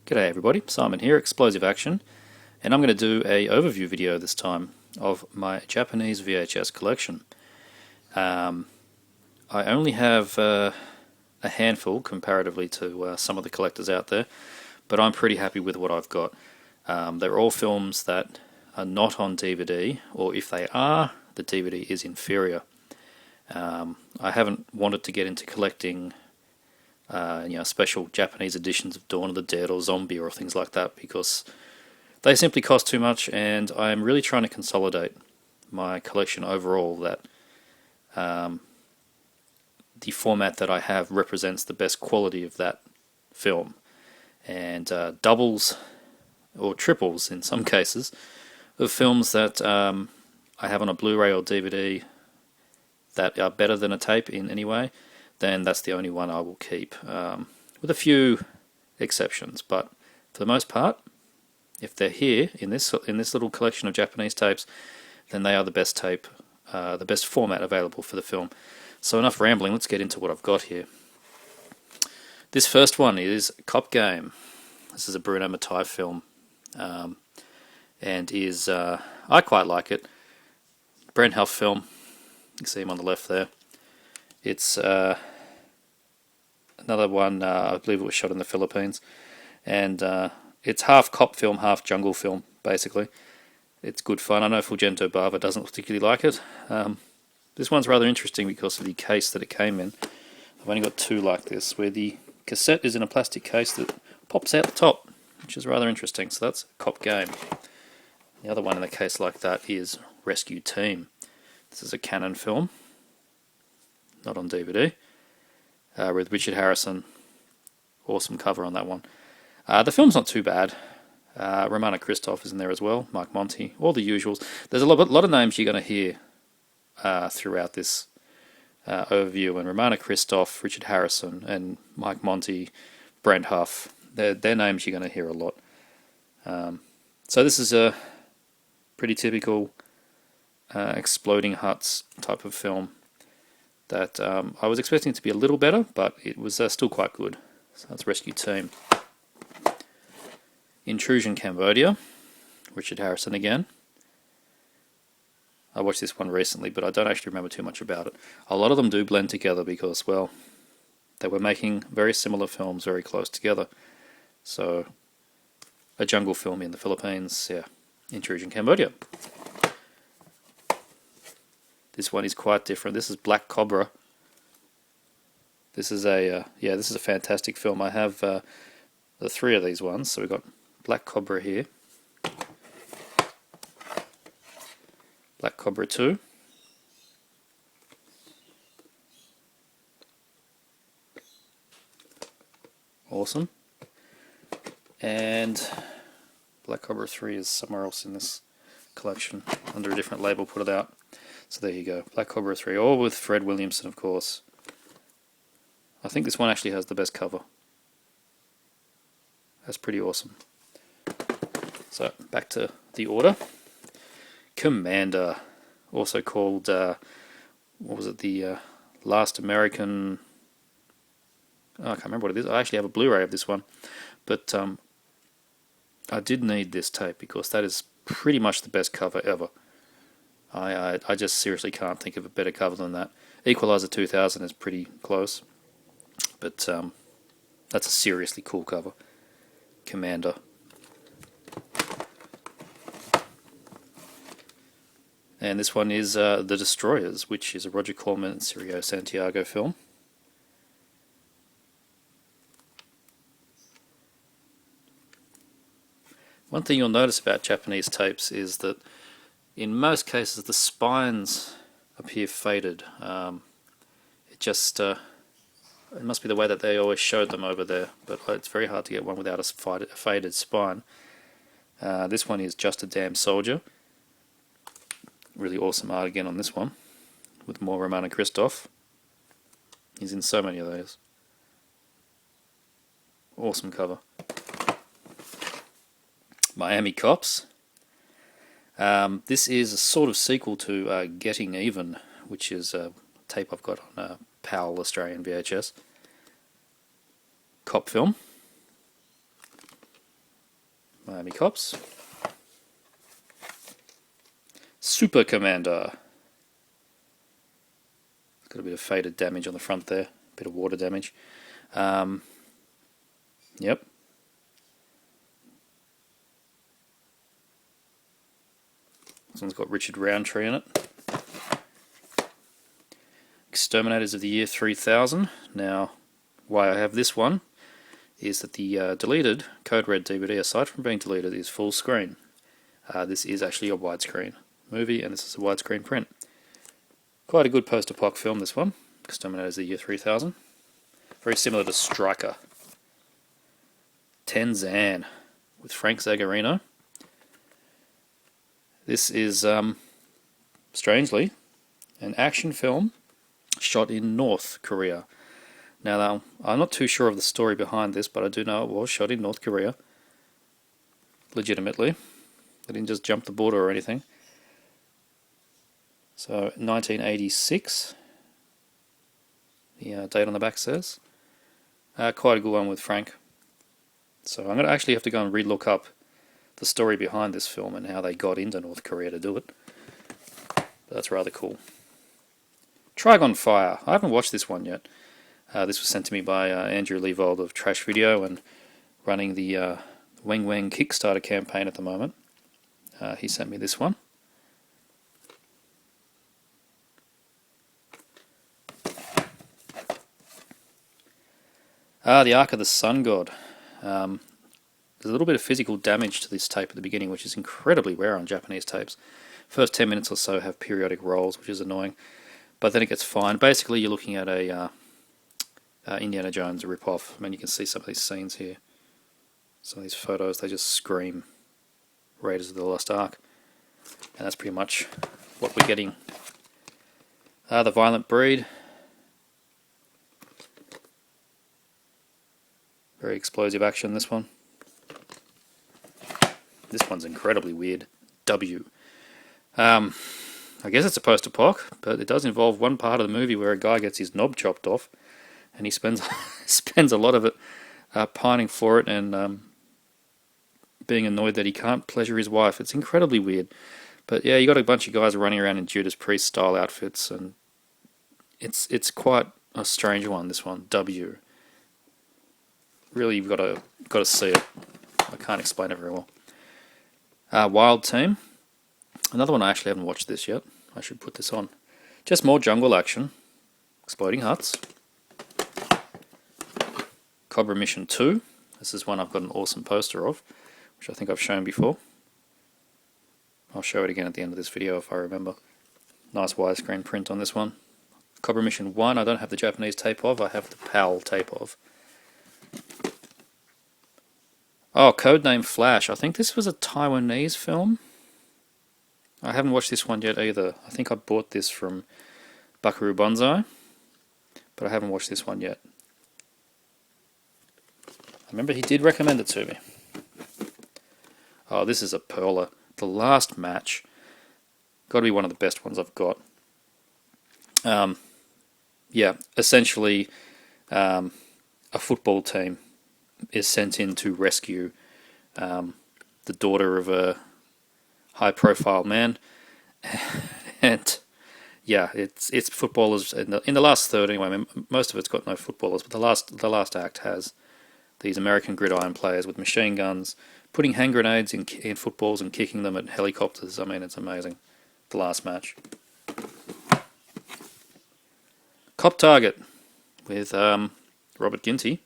G'day everybody, Simon here, Explosive Action, and I'm going to do a overview video this time of my Japanese VHS collection. I only have a handful comparatively to some of the collectors out there, but I'm pretty happy with what I've got. They're all films that are not on DVD, or if they are, the DVD is inferior. I haven't wanted to get into collecting special Japanese editions of Dawn of the Dead or Zombie or things like that because they simply cost too much, and I am really trying to consolidate my collection overall that the format that I have represents the best quality of that film, and doubles or triples in some cases of films that I have on a Blu-ray or DVD that are better than a tape in any way, then that's the only one I will keep, with a few exceptions. But for the most part, if they're here in this little collection of Japanese tapes, then they are the best tape, the best format available for the film. So enough rambling, let's get into what I've got here. This first one is Cop Game. This is a Bruno Mattei film, and is I quite like it. Brent Huff film. You can see him on the left there. It's another one, I believe it was shot in the Philippines, and it's half cop film, half jungle film, basically. It's good fun. I know Fulgento Bava doesn't particularly like it. This one's rather interesting because of the case that it came in. I've only got two like this, where the cassette is in a plastic case that pops out the top, which is rather interesting. So that's Cop Game. The other one in a case like that is Rescue Team. This is a Canon film, not on DVD, with Richard Harrison. Awesome cover on that one. The film's not too bad. Romana Christoph is in there as well, Mike Monty, all the usuals. There's a lot of names you're going to hear throughout this overview, and Romana Christoph, Richard Harrison, and Mike Monty, Brent Huff, they're names you're going to hear a lot. So this is a pretty typical exploding huts type of film that I was expecting it to be a little better, but it was still quite good. So that's Rescue Team. Intrusion Cambodia, Richard Harrison again. I watched this one recently, but I don't actually remember too much about it. A lot of them do blend together because, well, they were making very similar films very close together. So, a jungle film in the Philippines, yeah. Intrusion Cambodia. This one is quite different. This is Black Cobra. This is a this is a fantastic film. I have the three of these ones. So we've got Black Cobra here, Black Cobra 2, awesome, and Black Cobra 3 is somewhere else in this collection under a different label. Put it out. So there you go, Black Cobra 3, all with Fred Williamson, of course. I think this one actually has the best cover. That's pretty awesome. So, back to the order. Commander, also called, what was it, the Last American... Oh, I can't remember what it is. I actually have a Blu-ray of this one. But I did need this tape because that is pretty much the best cover ever. I just seriously can't think of a better cover than that. Equalizer 2000 is pretty close, but that's a seriously cool cover. Commander. And this one is The Destroyers, which is a Roger Corman and Cirio Santiago film. One thing you'll notice about Japanese tapes is that in most cases the spines appear faded. It just it must be the way that they always showed them over there, but it's very hard to get one without a faded spine. This one is Just a Damn Soldier. Really awesome art again on this one, with more Romana Christoph. He's in so many of those. Awesome cover. Miami Cops. This is a sort of sequel to Getting Even, which is a tape I've got on PAL Australian VHS. Cop film. Miami Cops. Super Commander. It's got a bit of faded damage on the front there, a bit of water damage. Yep. This one's got Richard Roundtree in it. Exterminators of the Year 3000. Now, why I have this one is that the deleted Code Red DVD, aside from being deleted, is full screen. This is actually a widescreen movie, and this is a widescreen print. Quite a good post-apoc film, this one. Exterminators of the Year 3000. Very similar to Striker. Tenzan with Frank Zagarino. This is, strangely, an action film shot in North Korea. Now, I'm not too sure of the story behind this, but I do know it was shot in North Korea. Legitimately. They didn't just jump the border or anything. So, 1986. The date on the back says. Quite a good one with Frank. So I'm going to actually have to go and re-look up the story behind this film and how they got into North Korea to do it. But that's rather cool. Trigon Fire. I haven't watched this one yet. This was sent to me by Andrew Leavold of Trash Video and running the Weng Weng Kickstarter campaign at the moment. He sent me this one. The Ark of the Sun God. There's a little bit of physical damage to this tape at the beginning, which is incredibly rare on Japanese tapes. First 10 minutes or so have periodic rolls, which is annoying, but then it gets fine. Basically, you're looking at a Indiana Jones rip-off. I mean, you can see some of these scenes here. Some of these photos, they just scream Raiders of the Lost Ark. And that's pretty much what we're getting. The Violent Breed. Very explosive action, this one. This one's incredibly weird. W. I guess it's a post-apoc, but it does involve one part of the movie where a guy gets his knob chopped off, and he spends a lot of it pining for it and being annoyed that he can't pleasure his wife. It's incredibly weird. But yeah, you got a bunch of guys running around in Judas Priest style outfits, and it's quite a strange one, this one. W. Really, you've got to see it. I can't explain it very well. Wild Team. Another one I actually haven't watched this yet. I should put this on. Just more jungle action. Exploding huts. Cobra Mission 2. This is one I've got an awesome poster of, which I think I've shown before. I'll show it again at the end of this video if I remember. Nice widescreen print on this one. Cobra Mission 1 I don't have the Japanese tape of, I have the PAL tape of. Oh, Codename Flash. I think this was a Taiwanese film. I haven't watched this one yet either. I think I bought this from Buckaroo Banzai, but I haven't watched this one yet. I remember he did recommend it to me. Oh, this is a pearler. The Last Match. Got to be one of the best ones I've got. Yeah, essentially a football team is sent in to rescue the daughter of a high-profile man, and yeah, it's footballers in the last third anyway. I mean, most of it's got no footballers, but the last act has these American gridiron players with machine guns putting hand grenades in footballs and kicking them at helicopters. I mean, it's amazing. The Last Match. Cop Target with Robert Ginty.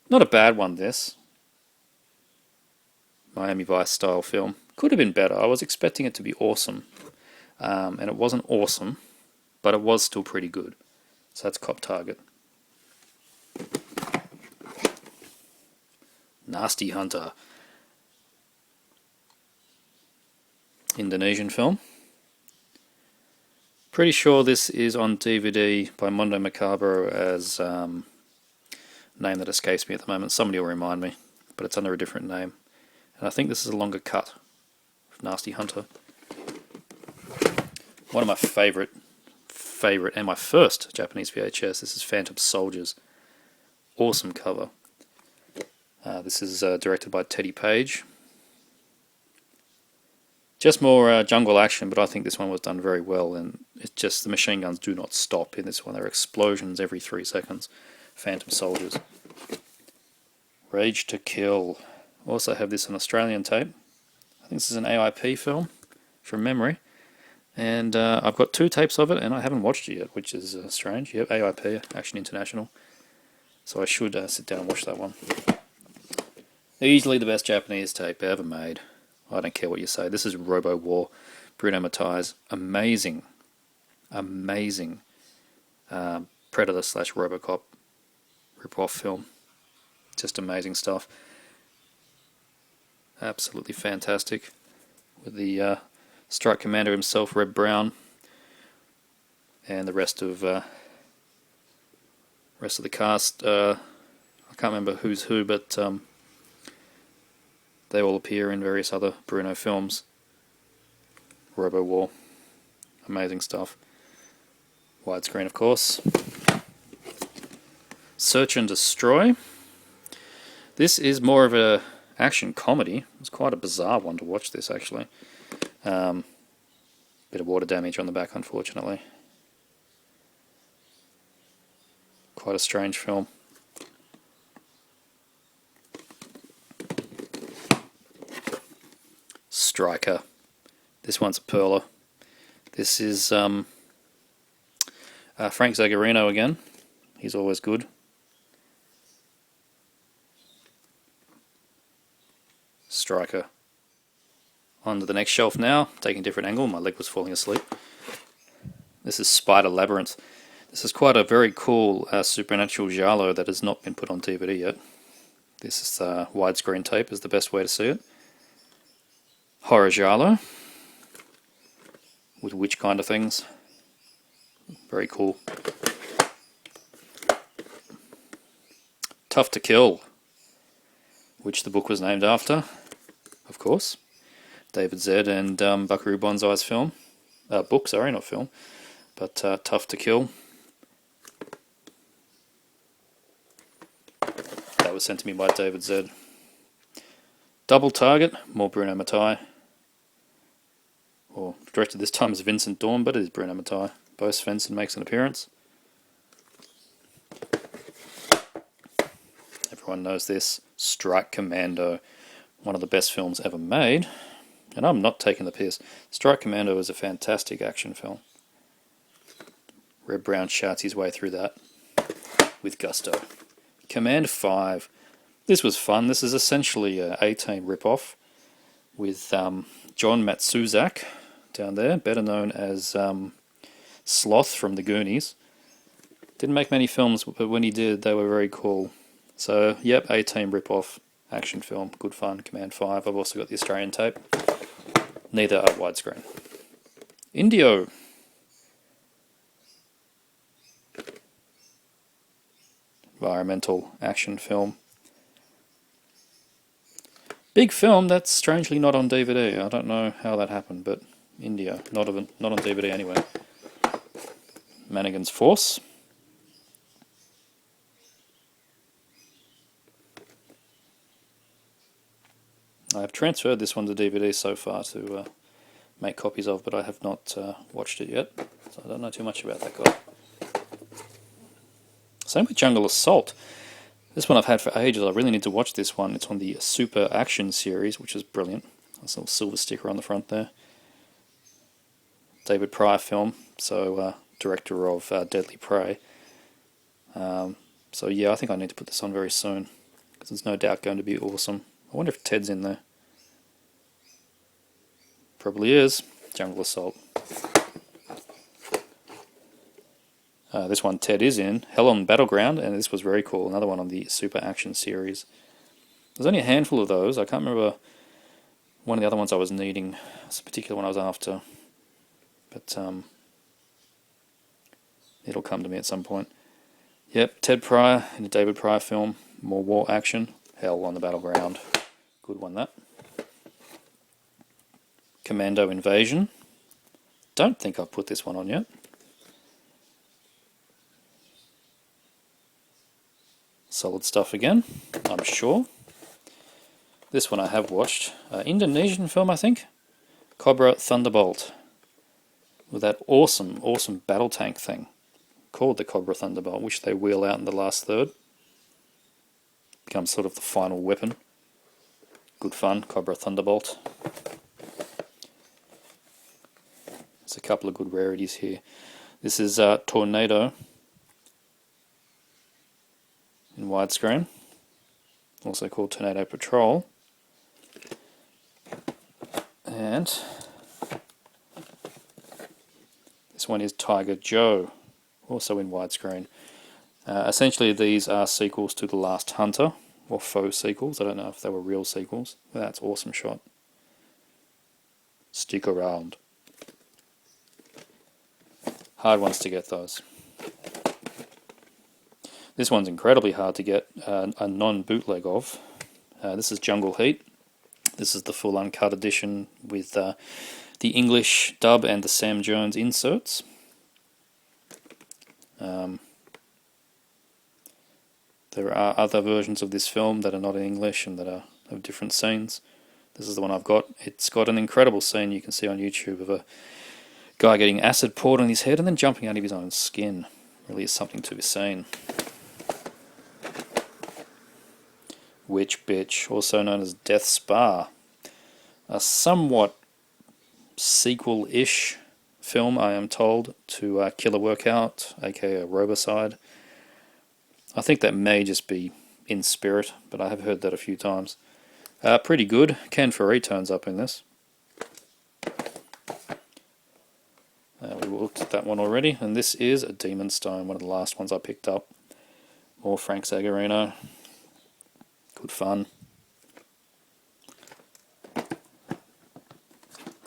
Not a bad one, this. Miami Vice style film. Could have been better. I was expecting it to be awesome. And it wasn't awesome, but it was still pretty good. So that's Cop Target. Nasty Hunter. Indonesian film. Pretty sure this is on DVD by Mondo Macabro as name that escapes me at the moment. Somebody will remind me, but it's under a different name. And I think this is a longer cut of Nasty Hunter. One of my favourite, and my first Japanese VHS. This is Phantom Soldiers. Awesome cover. This is directed by Teddy Page. Just more jungle action, but I think this one was done very well, and it's just the machine guns do not stop in this one. There are explosions every 3 seconds. Phantom Soldiers. Rage to Kill. Also have this on Australian tape. I think this is an AIP film, from memory. And I've got 2 tapes of it, and I haven't watched it yet, which is strange. Yep, AIP, Action International. So I should sit down and watch that one. Easily the best Japanese tape ever made. I don't care what you say. This is Robo War, Bruno Mattei's amazing Predator / Robocop rip-off film. Just amazing stuff. Absolutely fantastic. With the Strike Commander himself, Red Brown, and the rest of the cast. I can't remember who's who, but they all appear in various other Bruno films. Robo War. Amazing stuff. Widescreen, of course. Search and Destroy. This is more of a action comedy. It's quite a bizarre one to watch this, actually. Bit of water damage on the back, unfortunately. Quite a strange film. Striker. This one's a perler. This is Frank Zagarino again. He's always good. Striker. On to the next shelf now, taking a different angle. My leg was falling asleep. This is Spider Labyrinth. This is quite a very cool supernatural giallo that has not been put on DVD yet. This is widescreen tape is the best way to see it. Horror giallo with witch kind of things. Very cool. Tough to Kill, which the book was named after, of course. David Zed and Buckaroo Banzai's film. Book, sorry, not film. But Tough to Kill. That was sent to me by David Zed. Double Target, more Bruno Mattei. Or directed this time as Vincent Dawn, but it is Bruno Mattei. Bo Svensson makes an appearance. Everyone knows this. Strike Commando, one of the best films ever made. And I'm not taking the piss. Strike Commando is a fantastic action film. Red Brown shouts his way through that with gusto. Command 5. This was fun. This is essentially a A-Team rip-off with John Matsuzak down there, better known as Sloth from the Goonies. Didn't make many films, but when he did, they were very cool. So, yep, A-Team rip-off action film. Good fun. Command 5. I've also got the Australian tape. Neither are widescreen. Indio. Environmental action film. Big film that's strangely not on DVD. I don't know how that happened, but India, not on DVD anyway. Manigan's Force. I've transferred this one to DVD so far to make copies of, but I have not watched it yet, so I don't know too much about that guy. Same with Jungle Assault. This one I've had for ages. I really need to watch this one. It's on the Super Action series, which is brilliant. There's a little silver sticker on the front there. David Pryor film, so director of Deadly Prey. So yeah, I think I need to put this on very soon, because it's no doubt going to be awesome. I wonder if Ted's in there. Probably is. Jungle Assault. This one Ted is in. Hell on Battleground, and this was very cool. Another one on the Super Action series. There's only a handful of those. I can't remember one of the other ones I was needing. It's a particular one I was after. But it'll come to me at some point. Yep, Ted Pryor in a David Pryor film. More war action. Hell on the Battleground. Good one, that. Commando Invasion. Don't think I've put this one on yet. Solid stuff again, I'm sure. This one I have watched. Indonesian film, I think. Cobra Thunderbolt with that awesome battle tank thing called the Cobra Thunderbolt, which they wheel out in the last third. Becomes sort of the final weapon. Good fun, Cobra Thunderbolt. There's a couple of good rarities here. This is Tornado in widescreen, also called Tornado Patrol. And this one is Tiger Joe, also in widescreen. Essentially these are sequels to The Last Hunter, or faux sequels. I don't know if they were real sequels. That's an awesome shot. Stick around. Hard ones to get those. This one's incredibly hard to get a non-bootleg of. This is Jungle Heat. This is the full uncut edition with the English dub and the Sam Jones inserts. There are other versions of this film that are not in English and that are of different scenes. This is the one I've got. It's got an incredible scene you can see on YouTube of a guy getting acid poured on his head and then jumping out of his own skin. Really is something to be seen. Witch Bitch, also known as Death Spa. A somewhat sequel-ish film, I am told, to Killer Workout, aka Robicide. I think that may just be in spirit, but I have heard that a few times. Pretty good. Ken Faree turns up in this. We looked at that one already, and this is a Demon Stone, one of the last ones I picked up. More Frank Zagarino. Good fun.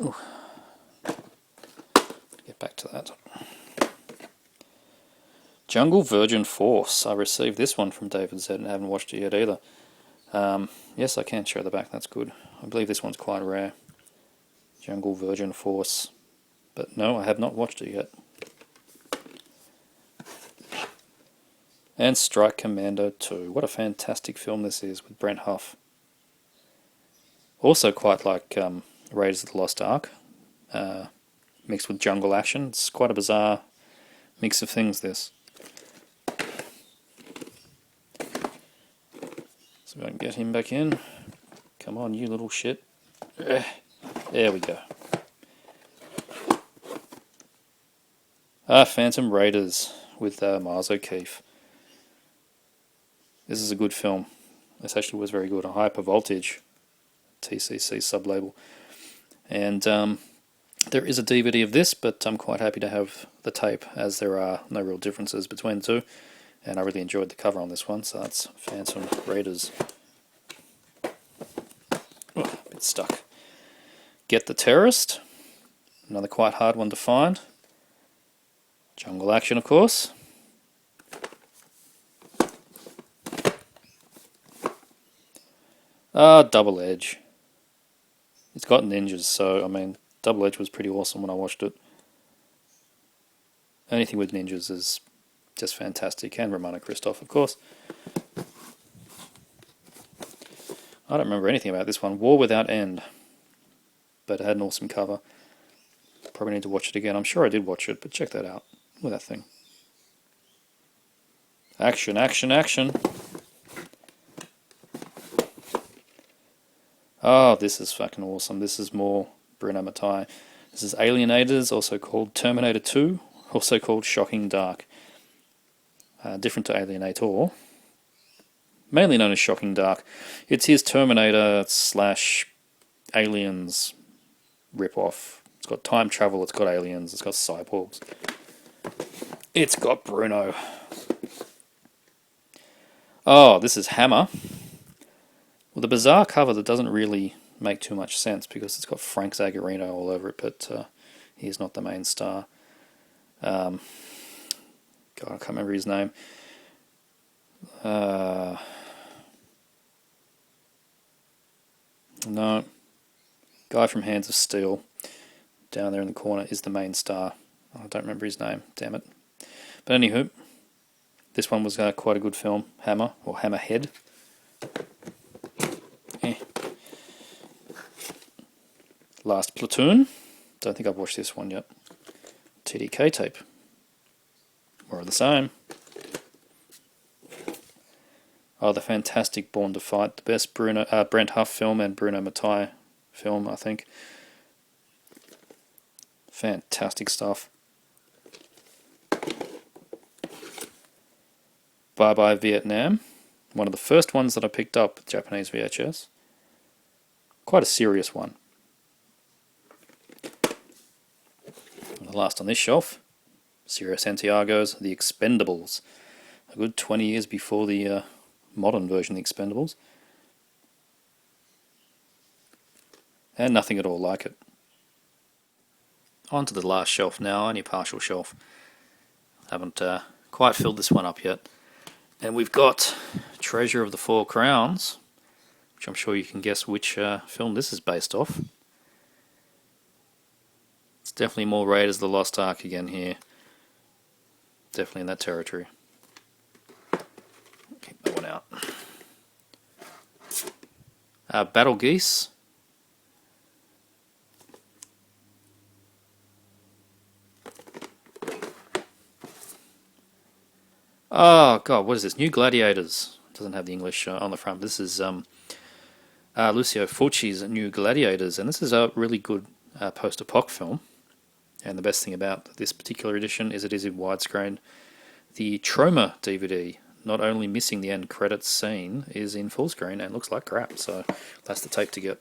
Ooh. Get back to that. Jungle Virgin Force. I received this one from David Z and haven't watched it yet either. Yes, I can show the back, that's good. I believe this one's quite rare. Jungle Virgin Force. But no, I have not watched it yet. And Strike Commando 2. What a fantastic film this is with Brent Huff. Also quite like Raiders of the Lost Ark, mixed with jungle action. It's quite a bizarre mix of things, this. So I can get him back in. Come on, you little shit. There we go. Phantom Raiders with Mars O'Keefe. This is a good film. This actually was very good. A Hyper Voltage, TCC sublabel. And there is a DVD of this, but I'm quite happy to have the tape, as there are no real differences between the two. And I really enjoyed the cover on this one, so that's Phantom Raiders. Oh, a bit stuck. Get the Terrorist. Another quite hard one to find. Jungle Action, of course. Double Edge. It's got ninjas, so, I mean, Double Edge was pretty awesome when I watched it. Anything with ninjas is just fantastic. And Romano Christoph, of course. I don't remember anything about this one. War Without End. But it had an awesome cover. Probably need to watch it again. I'm sure I did watch it, but check that out. Look at that thing. Action, action, action. Oh, this is fucking awesome. This is more Bruno Mattei. This is Alienators, also called Terminator 2, also called Shocking Dark. Different to Alienator. Mainly known as Shocking Dark. It's his Terminator / Aliens rip-off. It's got time travel, it's got aliens, it's got cyborgs. It's got Bruno. Oh, this is Hammer. With a bizarre cover that doesn't really make too much sense because it's got Frank Zagarino all over it, but he's not the main star. God, I can't remember his name. No. Guy from Hands of Steel, down there in the corner, is the main star. I don't remember his name, damn it. But anywho, this one was quite a good film. Hammer, or Hammerhead. Last Platoon. Don't think I've watched this one yet. TDK tape. More of the same. Oh, the fantastic Born to Fight. The best Brent Huff film and Bruno Mattei film, I think. Fantastic stuff. Bye Bye Vietnam. One of the first ones that I picked up with Japanese VHS. Quite a serious one. And the last on this shelf, Ciro Santiago's The Expendables. A good 20 years before the modern version of The Expendables. And nothing at all like it. On to the last shelf now, only partial shelf. Haven't quite filled this one up yet. And we've got Treasure of the Four Crowns, which I'm sure you can guess which film this is based off. It's definitely more Raiders of the Lost Ark again here. Definitely in that territory. Keep that one out. Battle Geese. Oh god, what is this? New Gladiators. It doesn't have the English on the front. This is Lucio Fulci's New Gladiators, and this is a really good post-apoc film. And the best thing about this particular edition is it is in widescreen. The Troma DVD, not only missing the end credits scene, is in full screen and looks like crap, so that's the tape to get.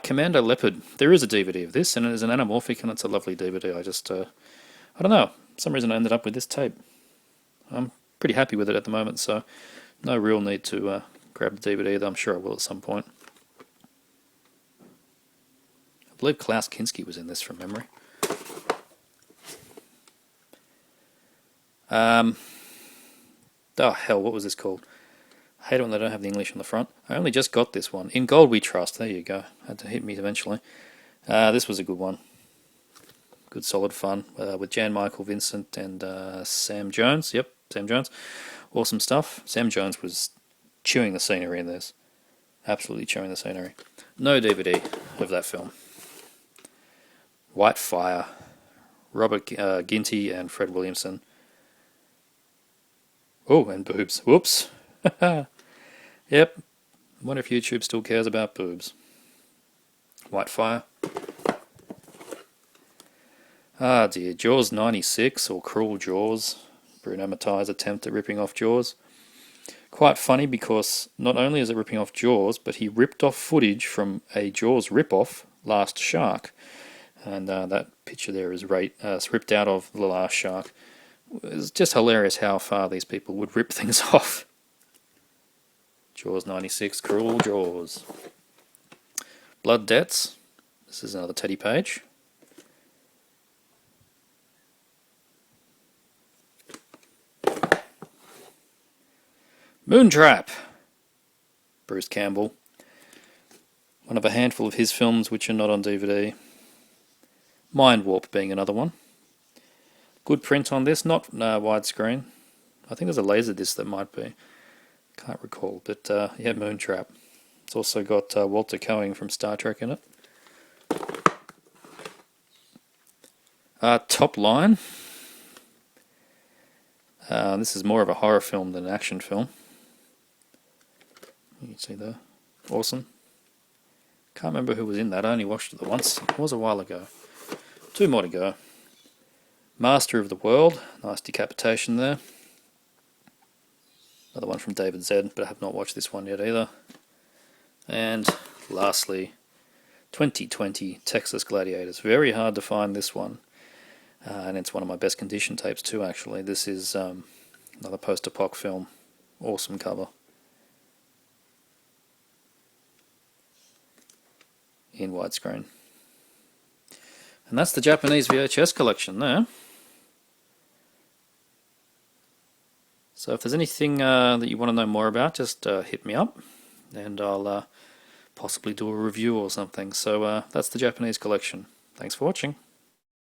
Commando Leopard. There is a DVD of this, and it is an anamorphic, and it's a lovely DVD. I don't know, for some reason I ended up with this tape. I'm pretty happy with it at the moment, so no real need to grab the DVD, though I'm sure I will at some point. I believe Klaus Kinski was in this from memory. Oh hell, what was this called? I hate it when they don't have the English on the front. I only just got this one. In Gold We Trust, there you go. Had to hit me eventually. This was a good one. Good solid fun with Jan Michael Vincent and Sam Jones. Yep, Sam Jones. Awesome stuff. Sam Jones was chewing the scenery in this. Absolutely chewing the scenery. No DVD of that film. White Fire. Robert Ginty and Fred Williamson. Oh, and boobs. Whoops. Yep. I wonder if YouTube still cares about boobs. White Fire. Ah dear, Jaws 96, or Cruel Jaws, Bruno Mattei's attempt at ripping off Jaws. Quite funny because not only is it ripping off Jaws, but he ripped off footage from a Jaws rip-off, Last Shark. And that picture there is ripped out of The Last Shark. It's just hilarious how far these people would rip things off. Jaws 96, Cruel Jaws. Blood Debts. This is another Teddy Page. Moontrap. Bruce Campbell. One of a handful of his films which are not on DVD. Mind Warp being another one. Good print on this, not widescreen. I think there's a laser disc that might be. Can't recall, but yeah, Moontrap. It's also got Walter Coing from Star Trek in it. Top Line. This is more of a horror film than an action film. You can see there. Awesome. Can't remember who was in that. I only watched it once. It was a while ago. 2 more to go. Master of the World. Nice decapitation there. Another one from David Z, but I have not watched this one yet either. And lastly, 2020 Texas Gladiators. Very hard to find this one. And it's one of my best condition tapes too, actually. This is another post-apoc film. Awesome cover. In widescreen. And that's the Japanese VHS collection there. So if there's anything that you want to know more about, just hit me up and I'll possibly do a review or something. So that's the Japanese collection. Thanks for watching.